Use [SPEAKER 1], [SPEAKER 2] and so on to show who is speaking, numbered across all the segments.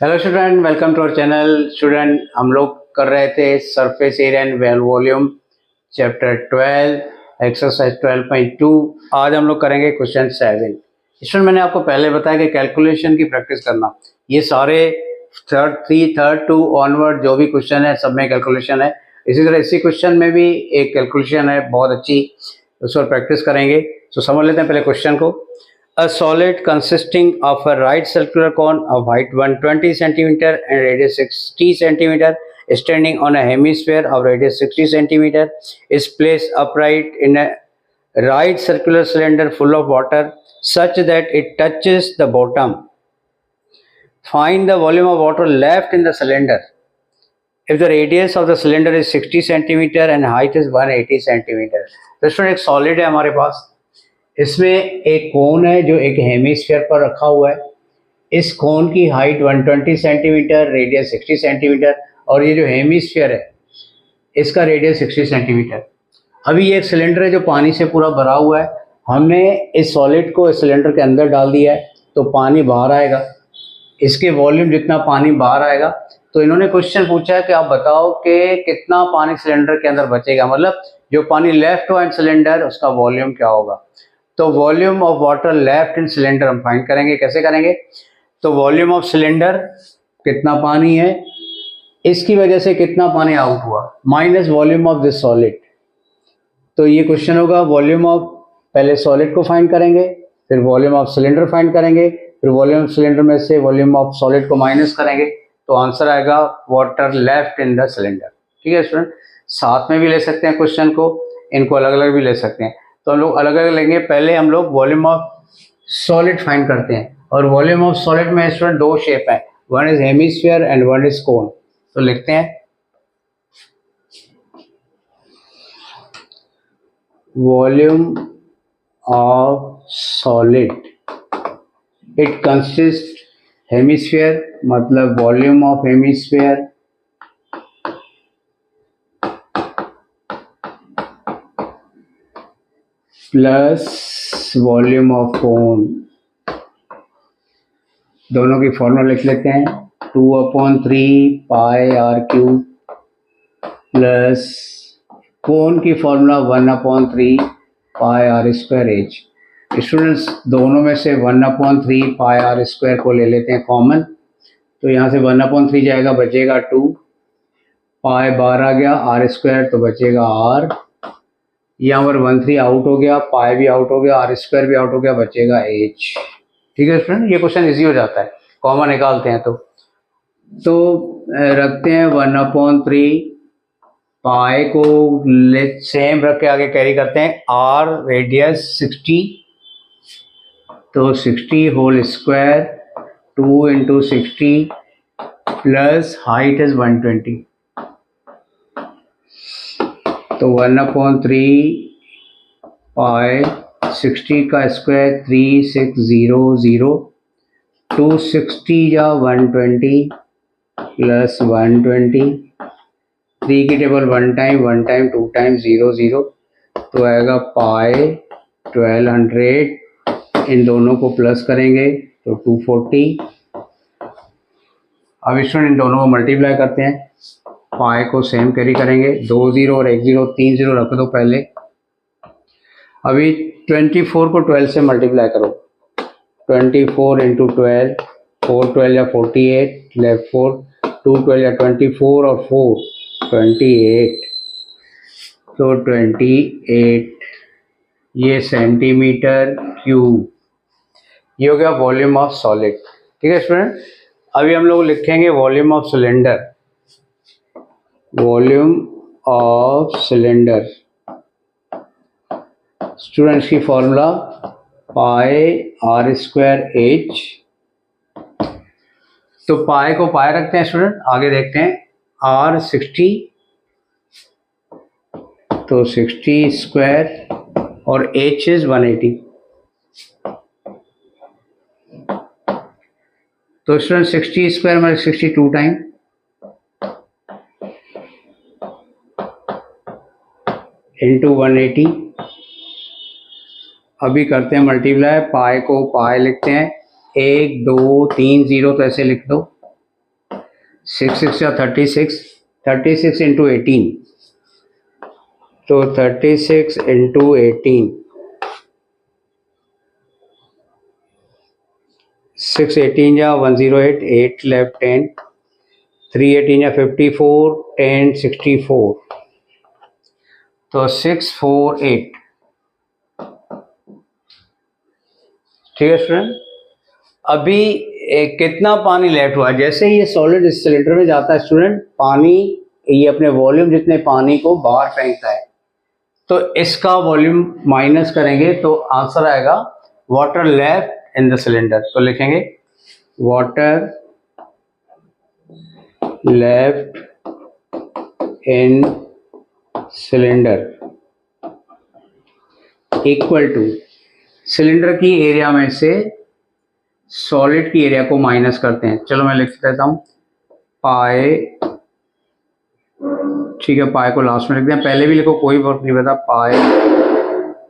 [SPEAKER 1] Hello student, welcome to our channel. Student, हम लोग कर रहे थे surface area and volume chapter 12 exercise 12.2। आज हम लोग करेंगे क्वेश्चन 7। स्टूडेंट, मैंने आपको पहले बताया कि कैलकुलेशन की प्रैक्टिस करना। ये सारे थर्ड टू ऑनवर्ड जो भी क्वेश्चन है सब में कैलकुलेशन है। इसी तरह इसी क्वेश्चन में भी एक कैलकुलेशन है बहुत अच्छी, उस पर प्रैक्टिस करेंगे। तो समझ लेते हैं पहले क्वेश्चन को। A solid consisting of a right circular cone of height 120 cm and radius 60 cm standing on a hemisphere of radius 60 cm is placed upright in a right circular cylinder full of water such that it touches the bottom. Find the volume of water left in the cylinder if the radius of the cylinder is 60 cm and height is 180 cm. तो student एक solid है हमारे पास, इसमें एक कोन है जो एक hemisphere पर रखा हुआ है। इस कोन की हाइट 120 सेंटीमीटर, रेडियस 60 सेंटीमीटर और ये जो हेमिस्फीयर है इसका रेडियस 60 सेंटीमीटर। अभी ये एक सिलेंडर है जो पानी से पूरा भरा हुआ है। हमने इस सॉलिड को इस सिलेंडर के अंदर डाल दिया है तो पानी बाहर आएगा। इसके वॉल्यूम जितना पानी बाहर आएगा, तो इन्होंने क्वेश्चन पूछा है कि आप बताओ कि कितना पानी सिलेंडर के अंदर बचेगा, मतलब जो पानी लेफ्ट हैंड सिलेंडर उसका वॉल्यूम क्या होगा। तो volume of water left in cylinder हम फाइंड करेंगे। कैसे करेंगे? तो वॉल्यूम ऑफ सिलेंडर कितना पानी है, इसकी वजह से कितना पानी आउट हुआ, minus volume of this solid. तो ये क्वेश्चन होगा वॉल्यूम ऑफ, पहले सॉलिड को फाइंड करेंगे, फिर वॉल्यूम ऑफ सिलेंडर फाइंड करेंगे, फिर वॉल्यूम ऑफ सिलेंडर में से वॉल्यूम ऑफ सॉलिड को माइनस करेंगे, तो आंसर आएगा water left in the cylinder. ठीक है स्टूडेंट, साथ में भी ले सकते हैं क्वेश्चन को, इनको अलग अलग भी ले सकते हैं। तो हम लोग अलग अलग लेंगे। पहले हम लोग वॉल्यूम ऑफ सॉलिड फाइंड करते हैं, और वॉल्यूम ऑफ सॉलिड में स्टूडेंट दो शेप है, one is hemisphere and one is cone. तो लिखते हैं volume of solid, it consist hemisphere, मतलब volume of hemisphere plus volume of cone. दोनों की फॉर्मूला लिख लेते हैं, 2/3 pi r cube plus cone की formula 1/3 pi r square h. Students, दोनों में से 1/3 पाई आर स्क्वायर को ले लेते हैं कॉमन, तो यहाँ से 1/3 जाएगा, बचेगा 2, पाई बाहर आ गया, आर स्क्वायर तो बचेगा आर, यहाँ पर 1/3 आउट हो गया, पाई भी आउट हो गया, आर स्क्वायर भी आउट हो गया, बचेगा एच। ठीक है स्टूडेंट, ये क्वेश्चन इजी हो जाता है, कॉमन निकालते हैं तो रखते हैं 1/3 पाई को सेम रख के आगे कैरी करते हैं, आर रेडियस 60, तो 60 whole square 2 into 60 plus height is 120, तो 1/3 पाई 60 का स्क्वायर 3600, 260 या 120 प्लस 120, 3 की टेबल 1 टाइम 2 टाइम 0, तो आएगा पाई 1200। इन दोनों को प्लस करेंगे तो 240। अब स्टूडेंट इन दोनों को मल्टीप्लाई करते हैं, पाई को सेम कैरी करेंगे, 2 0 और 1 0, 3 0 रख दो पहले। अभी 24 को 12 से मल्टीप्लाई करो, 24 इंटू 12, 4 12 या 48, लेफ्ट 4, 2 12 या 24 और 4 28, तो 28 ये सेंटीमीटर क्यूब। ये हो गया वॉल्यूम ऑफ सॉलिड। ठीक है स्टूडेंट, अभी हम लोग लिखेंगे volume of cylinder. Volume of cylinder students की formula pi r square h, तो पाई को पाई रखते हैं स्टूडेंट, आगे देखते हैं, आर 60, तो 60 स्क्वायर और एच इज 180, तो स्टूडेंट 60 स्क्वायर मतलब 62 टाइम, इंटू 180। अभी करते हैं मल्टीप्लाई, पाई को पाई लिखते हैं, 1 2 3 0 तो ऐसे लिख दो, 6 6 या 36, 36 इंटू 18, तो 36 इंटू 18, 6 18 या 108, 8 लेफ्ट 10, 3 18 या 54, 10 64, तो 648। ठीक है स्टूडेंट, अभी कितना पानी लेफ्ट हुआ? जैसे ये सॉलिड इस सिलेंडर में जाता है स्टूडेंट, पानी ये अपने वॉल्यूम जितने पानी को बाहर फेंकता है, तो इसका वॉल्यूम माइनस करेंगे तो आंसर आएगा water left in the cylinder. तो लिखेंगे water left in cylinder equal two cylinder की एरिया में से सॉलिड की एरिया को माइनस करते हैं। चलो मैं लिख देता हूं पाए, ठीक है, पाए को लास्ट में लिखते हैं, पहले भी लिखो कोई फर्क नहीं पड़ता। पाए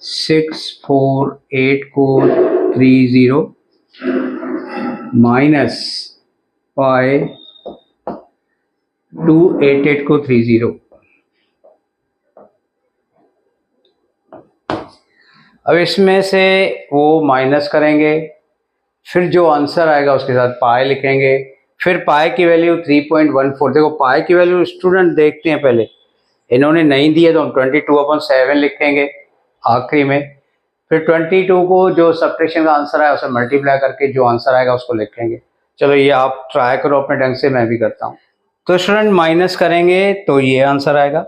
[SPEAKER 1] 648 को 30 माइनस पाए 288 को 30। अब इसमें से वो माइनस करेंगे, फिर जो आंसर आएगा उसके साथ पाए लिखेंगे, फिर पाए की वैल्यू 3.14। देखो पाए की वैल्यू स्टूडेंट देखते हैं, पहले इन्होंने नहीं दी है तो हम 22/7 लिखेंगे आखिरी में, फिर 22 को जो सब्ट्रैक्शन का आंसर आया उसे मल्टीप्लाई करके जो आंसर आएगा उसको लिखेंगे। चलो ये आप ट्राई करो अपने ढंग से, मैं भी करता हूँ। तो स्टूडेंट माइनस करेंगे तो ये आंसर आएगा,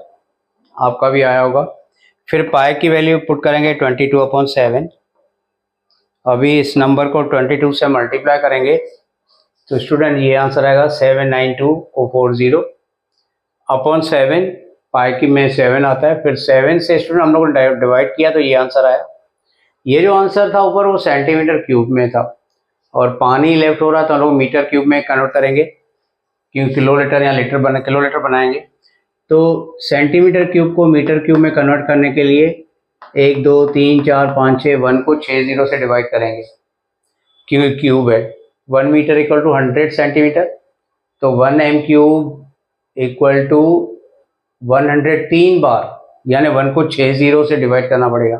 [SPEAKER 1] आपका भी आया होगा। फिर पाए की वैल्यू पुट करेंगे 22/7, अभी इस नंबर को 22 से मल्टीप्लाई करेंगे तो स्टूडेंट ये आंसर आएगा 792,407 पाई की में 7 आता है, फिर 7 से स्टूडेंट हम लोगों ने डिवाइड किया तो ये आंसर आया। ये जो आंसर था ऊपर वो सेंटीमीटर क्यूब में था, और पानी लेफ्ट हो रहा तो हम लोग मीटर क्यूब में कन्वर्ट करेंगे, क्योंकि किलोलीटर या लीटर किलोलीटर बनाएंगे। तो सेंटीमीटर क्यूब को मीटर क्यूब में कन्वर्ट करने के लिए 1 2 3 4 5 6 1 को 6 0 से डिवाइड करेंगे, क्योंकि क्यूब है। 1 मीटर इक्वल टू 100 सेंटीमीटर, तो 1 m क्यूब इक्वल टू 103 बार, यानी 1 को 6 0 से डिवाइड करना पड़ेगा,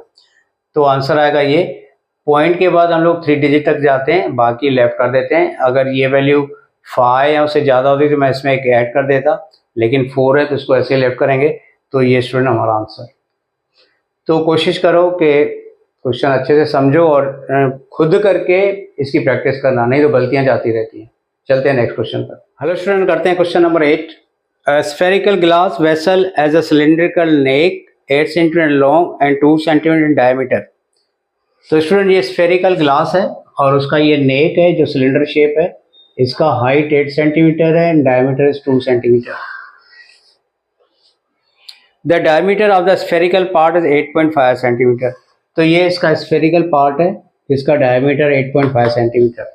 [SPEAKER 1] तो आंसर आएगा ये। पॉइंट के बाद हम लोग 3 डिजिट तक जाते हैं, बाकी लेफ्ट कर देते हैं। अगर ये वैल्यू 5 या उससे ज़्यादा होती तो मैं इसमें एक ऐड कर देता, लेकिन 4 है तो इसको ऐसे लेफ्ट करेंगे, तो ये स्टूडेंट हमारा आंसर। तो कोशिश करो कि क्वेश्चन अच्छे से समझो और खुद करके इसकी प्रैक्टिस करना, नहीं तो गलतियां जाती रहती हैं। चलते हैं नेक्स्ट क्वेश्चन पर। हेलो स्टूडेंट, करते हैं question number 8। Spherical glass vessel as a cylindrical neck 8 centimetre long and 2 centimetre in diameter. तो स्टूडेंट ये स्फेरिकल ग्लास है और उसका ये नेक है जो सिलेंडर शेप है, इसका हाइट 8 सेंटीमीटर है and diameter is 2 centimetre. The diameter of the spherical part is 8.5 centimetre. तो ये इसका स्फेरिकल पार्ट है, इसका diameter 8.5 centimetre.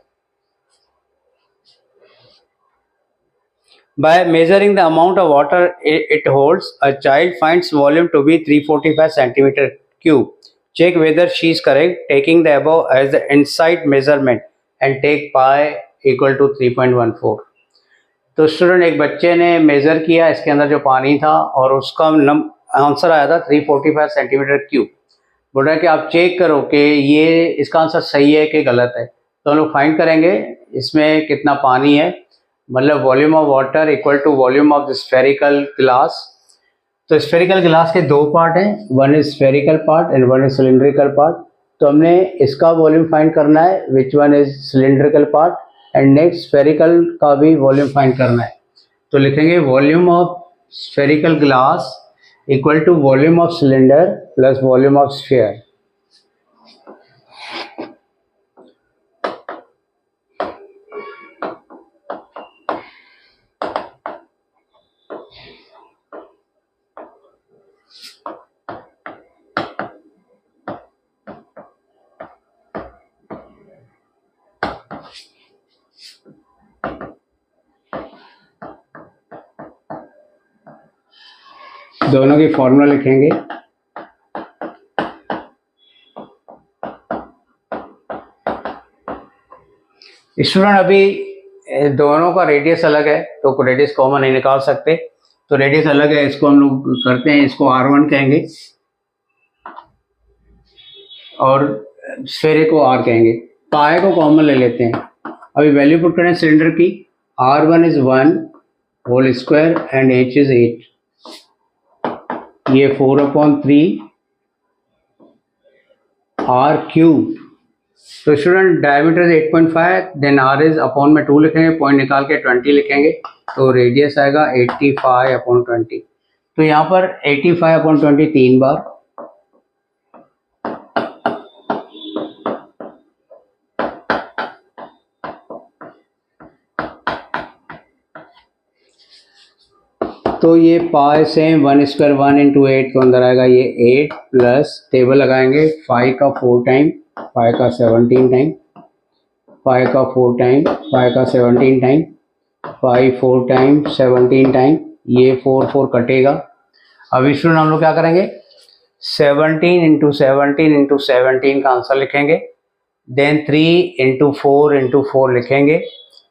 [SPEAKER 1] By measuring the amount of water it holds, a child finds volume to be 345 centimeter cube. Check whether she is correct, taking the above as the inside measurement and take pi equal to 3.14. तो student एक बच्चे ने measure किया इसके अंदर जो पानी था और उसका आंसर आया था 345 सेंटीमीटर क्यूब। बोल रहा है कि आप चेक करो कि ये इसका आंसर सही है कि गलत है। तो हम लोग फाइंड करेंगे इसमें कितना पानी है, मतलब volume of water equal to volume of the spherical glass. तो स्फेरिकल ग्लास के दो पार्ट हैं, one is spherical part and one is cylindrical part. तो हमने इसका वॉल्यूम फाइंड करना है, which one is cylindrical part, and next spherical का भी वॉल्यूम फाइंड करना है। तो लिखेंगे volume of spherical glass equal to volume of cylinder plus volume of sphere. दोनों की फॉर्मूला लिखेंगे। स्टूडेंट अभी दोनों का रेडियस अलग है तो रेडियस कॉमन नहीं निकाल सकते, तो रेडियस अलग है, इसको हम लोग करते हैं, इसको R1 कहेंगे और स्फेयर को R कहेंगे। पाए को कॉमन ले लेते हैं। अभी वैल्यू पुट करें सिलेंडर की, R1 is 1 whole square and H is 8, ये 4/3 R क्यूब। तो student diameter is 8.5, then R is upon में 2 लिखेंगे, पॉइंट निकाल के 20 लिखेंगे, तो रेडियस आएगा 85/20। तो यहाँ पर 85/20 3 बार, तो ये पाई से 1 स्क्वायर 1 इंटू 8 के अंदर आएगा ये 8 प्लस टेबल लगाएंगे 5 का 4 टाइम 5 का 17 टाइम 5 का 4 टाइम 5 का 17 टाइम 5 4 टाइम 17 टाइम, ये 4 कटेगा। अब इसमें हम लोग क्या करेंगे, 17 इंटू 17 इंटू 17 का आंसर लिखेंगे, देन 3 इंटू 4 लिखेंगे,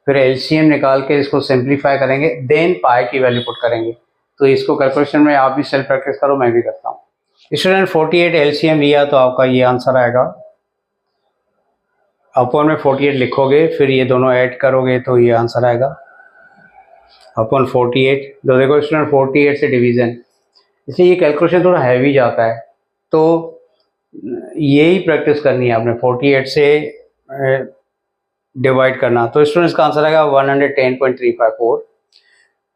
[SPEAKER 1] फिर एलसीएम निकाल के इसको सिंप्लीफाई करेंगे, देन पाई की वैल्यू पुट करेंगे। तो इसको कैलकुलेशन में आप भी सेल्फ प्रैक्टिस करो, मैं भी करता हूँ। स्टूडेंट 48 एलसीएम लिया तो आपका ये आंसर आएगा, अपॉन में 48 लिखोगे, फिर ये दोनों ऐड करोगे तो ये आंसर आएगा अपॉन 48। तो देखो स्टूडेंट 48 से डिवीजन, इसलिए ये कैलकुलेशन थोड़ा हैवी जाता है, तो यही प्रैक्टिस करनी है आपने, 48 से डिवाइड करना। तो स्टूडेंट्स का आंसर आएगा 110.354,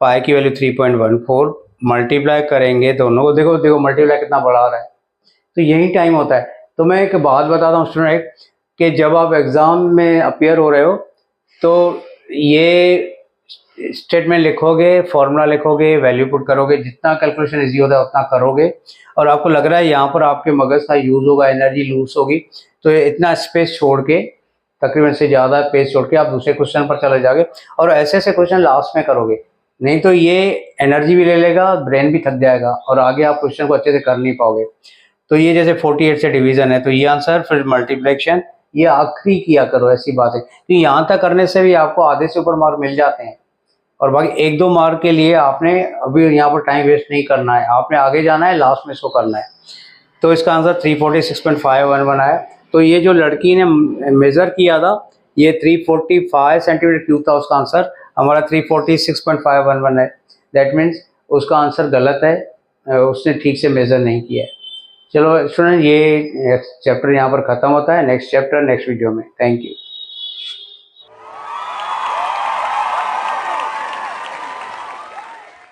[SPEAKER 1] पाई की वैल्यू 3.14, मल्टीप्लाई करेंगे दोनों को, देखो मल्टीप्लाई कितना बड़ा आ रहा है, तो यही टाइम होता है। तो मैं एक बात बताता हूँ स्टूडेंट कि जब आप एग्ज़ाम में अपीयर हो रहे हो तो ये स्टेटमेंट लिखोगे, फॉर्मूला लिखोगे, वैल्यू पुट करोगे, जितना कैलकुलेशन इजी होता है उतना करोगे, और आपको लग रहा है यहाँ पर आपके मगज का यूज़ होगा, एनर्जी लूज होगी, तो इतना स्पेस छोड़ के, तकरीबन से ज़्यादा पेज छोड़ के आप दूसरे क्वेश्चन पर चले जाओगे, और ऐसे ऐसे क्वेश्चन लास्ट में करोगे, नहीं तो ये एनर्जी भी ले लेगा, ब्रेन भी थक जाएगा और आगे आप क्वेश्चन को अच्छे से कर नहीं पाओगे। तो ये जैसे 48 से डिवीजन है तो ये आंसर, फिर मल्टीप्लिकेशन, ये आखिरी किया करो, ऐसी बात है। तो यहाँ तक करने से भी आपको आधे से ऊपर मार्क मिल जाते हैं, और बाकी 1-2 मार्क के लिए आपने अभी यहाँ पर टाइम वेस्ट नहीं करना है, आपने आगे जाना है, लास्ट में इसको करना है। तो इसका आंसर 346.511 आया। तो ये जो लड़की ने मेज़र किया था ये 345 सेंटीमीटर क्यूब था, उसका आंसर हमारा 346.511 है। दैट मीन्स उसका आंसर गलत है, उसने ठीक से मेज़र नहीं किया है। चलो स्टूडेंट, ये चैप्टर यहाँ पर ख़त्म होता है। नेक्स्ट चैप्टर नेक्स्ट वीडियो में। Thank you.